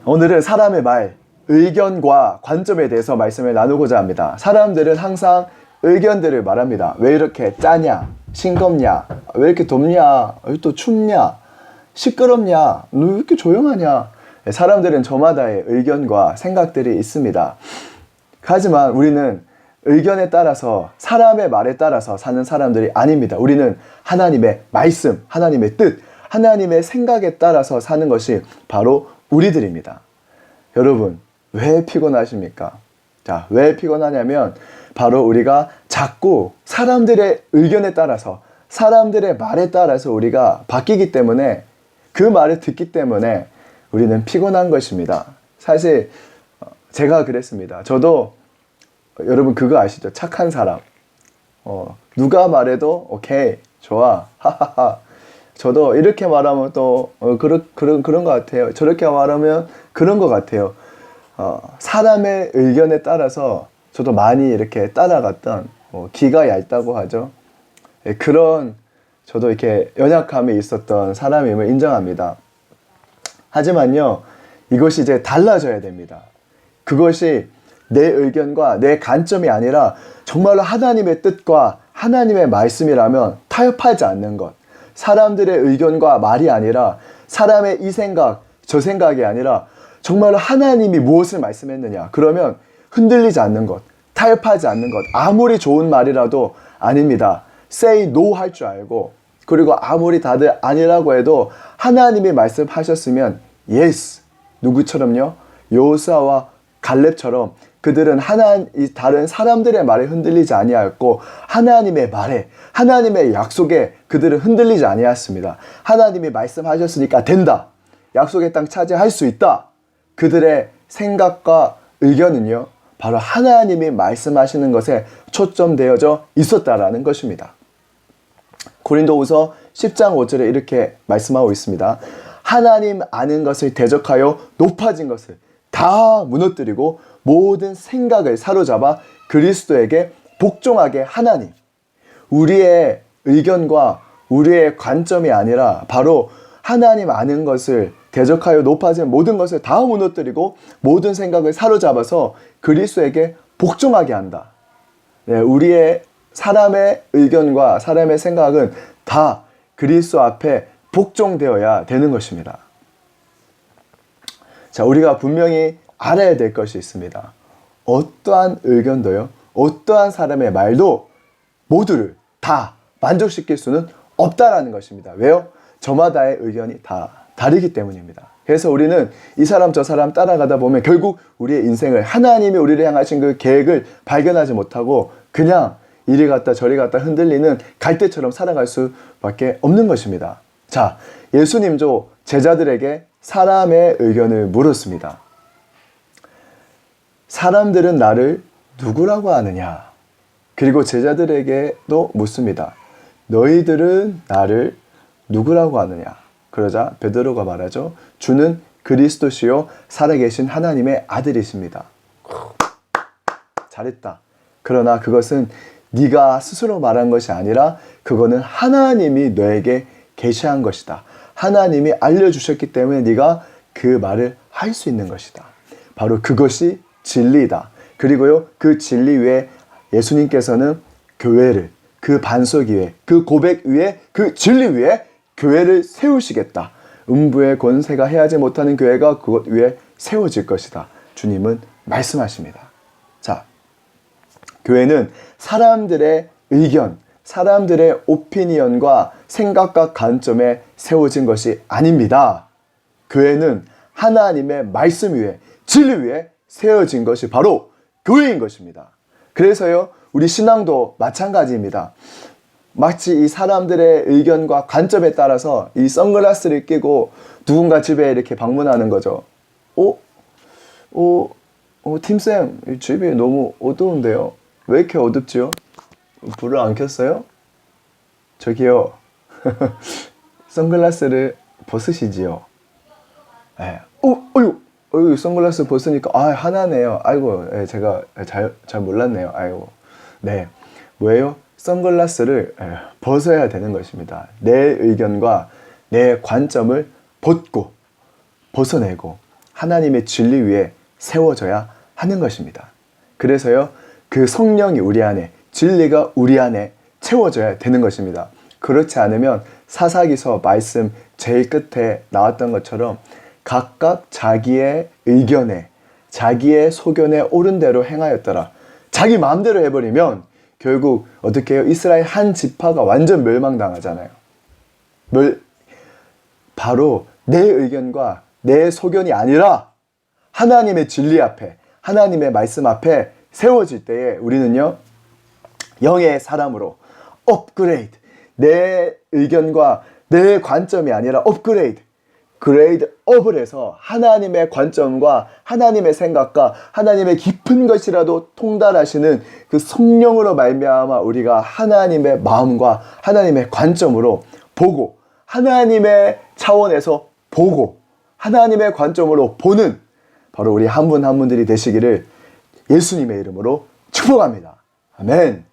오늘은 사람의 말, 의견과 관점에 대해서 말씀을 나누고자 합니다. 사람들은 항상 의견들을 말합니다. 왜 이렇게 짜냐? 싱겁냐? 왜 이렇게 덥냐? 왜 또 춥냐? 시끄럽냐? 왜 이렇게 조용하냐? 사람들은 저마다의 의견과 생각들이 있습니다. 하지만 우리는 의견에 따라서, 사람의 말에 따라서 사는 사람들이 아닙니다. 우리는 하나님의 말씀, 하나님의 뜻, 하나님의 생각에 따라서 사는 것이 바로 우리들입니다. 여러분, 왜 피곤하십니까? 자, 왜 피곤하냐면 바로 우리가 자꾸 사람들의 의견에 따라서, 사람들의 말에 따라서 우리가 바뀌기 때문에, 그 말을 듣기 때문에 우리는 피곤한 것입니다. 사실 제가 그랬습니다. 저도, 여러분 그거 아시죠? 착한 사람. 누가 말해도 오케이, 좋아, 하하하. 저도 이렇게 말하면 또 그런 것 같아요. 저렇게 말하면 그런 것 같아요. 사람의 의견에 따라서 저도 많이 이렇게 따라갔던, 기가 얇다고 하죠. 그런, 저도 이렇게 연약함이 있었던 사람임을 인정합니다. 하지만요, 이것이 이제 달라져야 됩니다. 그것이 내 의견과 내 관점이 아니라 정말로 하나님의 뜻과 하나님의 말씀이라면 타협하지 않는 것. 사람들의 의견과 말이 아니라, 사람의 이 생각, 저 생각이 아니라 정말로 하나님이 무엇을 말씀했느냐, 그러면 흔들리지 않는 것, 타협하지 않는 것. 아무리 좋은 말이라도 아닙니다. say no 할 줄 알고, 그리고 아무리 다들 아니라고 해도 하나님이 말씀하셨으면 yes. 누구처럼요? 여호수아와 갈렙처럼 그들은 다른 사람들의 말에 흔들리지 아니하였고, 하나님의 말에, 하나님의 약속에 그들은 흔들리지 아니하였습니다. 하나님이 말씀하셨으니까 된다. 약속의 땅 차지할 수 있다. 그들의 생각과 의견은요, 바로 하나님이 말씀하시는 것에 초점되어져 있었다라는 것입니다. 고린도후서 10장 5절에 이렇게 말씀하고 있습니다. 하나님 아는 것을 대적하여 높아진 것을 다 무너뜨리고 모든 생각을 사로잡아 그리스도에게 복종하게 하나니. 우리의 의견과 우리의 관점이 아니라 바로 하나님 아는 것을 대적하여 높아진 모든 것을 다 무너뜨리고 모든 생각을 사로잡아서 그리스도에게 복종하게 한다. 네, 우리의 사람의 의견과 사람의 생각은 다 그리스도 앞에 복종되어야 되는 것입니다. 자, 우리가 분명히 알아야 될 것이 있습니다. 어떠한 의견도요, 어떠한 사람의 말도 모두를 다 만족시킬 수는 없다라는 것입니다. 왜요? 저마다의 의견이 다 다르기 때문입니다. 그래서 우리는 이 사람 저 사람 따라가다 보면 결국 우리의 인생을, 하나님이 우리를 향하신 그 계획을 발견하지 못하고 그냥 이리 갔다 저리 갔다 흔들리는 갈대처럼 살아갈 수밖에 없는 것입니다. 자, 예수님도 제자들에게 사람의 의견을 물었습니다. 사람들은 나를 누구라고 하느냐? 그리고 제자들에게도 묻습니다. 너희들은 나를 누구라고 하느냐? 그러자 베드로가 말하죠. 주는 그리스도시요 살아계신 하나님의 아들이십니다. 잘했다. 그러나 그것은 네가 스스로 말한 것이 아니라 그거는 하나님이 너에게 계시한 것이다. 하나님이 알려주셨기 때문에 네가 그 말을 할 수 있는 것이다. 바로 그것이 진리다. 그리고요, 그 진리 위에 예수님께서는 교회를, 그 반석 위에, 그 고백 위에, 그 진리 위에 교회를 세우시겠다. 음부의 권세가 해하지 못하는 교회가 그것 위에 세워질 것이다. 주님은 말씀하십니다. 자, 교회는 사람들의 의견, 사람들의 오피니언과 생각과 관점에 세워진 것이 아닙니다. 교회는 하나님의 말씀 위에, 진리 위에 세워진 것이 바로 교회인 것입니다. 그래서요, 우리 신앙도 마찬가지입니다. 마치 이 사람들의 의견과 관점에 따라서 이 선글라스를 끼고 누군가 집에 이렇게 방문하는 거죠. 팀쌤, 집이 너무 어두운데요? 왜 이렇게 어둡지요? 불을 안 켰어요? 저기요, 선글라스를 벗으시지요? 네. 선글라스 벗으니까 하나네요. 아이고, 제가 잘 몰랐네요. 아이고. 네, 뭐예요? 선글라스를 벗어야 되는 것입니다. 내 의견과 내 관점을 벗어내고 하나님의 진리 위에 세워져야 하는 것입니다. 그래서요, 그 성령이 우리 안에, 진리가 우리 안에 채워져야 되는 것입니다. 그렇지 않으면 사사기서 말씀 제일 끝에 나왔던 것처럼 각각 자기의 의견에, 자기의 소견에 옳은 대로 행하였더라. 자기 마음대로 해버리면 결국 어떻게 해요? 이스라엘 한 지파가 완전 멸망당하잖아요. 바로 내 의견과 내 소견이 아니라 하나님의 진리 앞에, 하나님의 말씀 앞에 세워질 때에 우리는요, 영의 사람으로 업그레이드, 내 의견과 내 관점이 아니라 업그레이드, 그레이드 업을 해서 하나님의 관점과 하나님의 생각과 하나님의 깊은 것이라도 통달하시는 그 성령으로 말미암아 우리가 하나님의 마음과 하나님의 관점으로 보고, 하나님의 차원에서 보고, 하나님의 관점으로 보는 바로 우리 한 분 한 분들이 되시기를 예수님의 이름으로 축복합니다. 아멘.